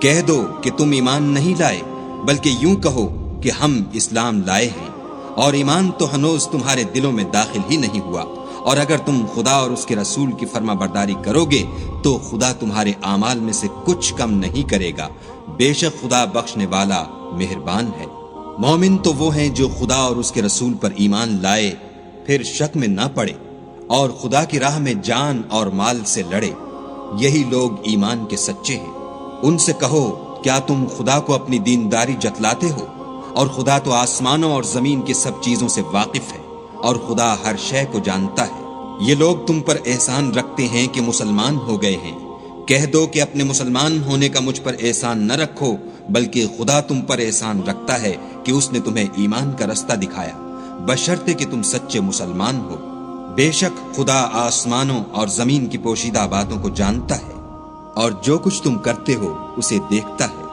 کہہ دو کہ تم ایمان نہیں لائے، بلکہ یوں کہو کہ ہم اسلام لائے ہیں، اور ایمان تو ہنوز تمہارے دلوں میں داخل ہی نہیں ہوا، اور اگر تم خدا اور اس کے رسول کی فرما برداری کرو گے تو خدا تمہارے اعمال میں سے کچھ کم نہیں کرے گا، بے شک خدا بخشنے والا مہربان ہے۔ مومن تو وہ ہیں جو خدا اور اس کے رسول پر ایمان لائے، پھر شک میں نہ پڑے، اور خدا کی راہ میں جان اور مال سے لڑے، یہی لوگ ایمان کے سچے ہیں۔ ان سے کہو، کیا تم خدا کو اپنی دینداری جتلاتے ہو؟ اور خدا تو آسمانوں اور زمین کی سب چیزوں سے واقف ہے، اور خدا ہر شے کو جانتا ہے۔ یہ لوگ تم پر احسان رکھتے ہیں کہ مسلمان ہو گئے ہیں، کہہ دو کہ اپنے مسلمان ہونے کا مجھ پر احسان نہ رکھو، بلکہ خدا تم پر احسان رکھتا ہے کہ اس نے تمہیں ایمان کا رستہ دکھایا، بشرطے کہ تم سچے مسلمان ہو۔ بے شک خدا آسمانوں اور زمین کی پوشیدہ باتوں کو جانتا ہے، اور جو کچھ تم کرتے ہو اسے دیکھتا ہے۔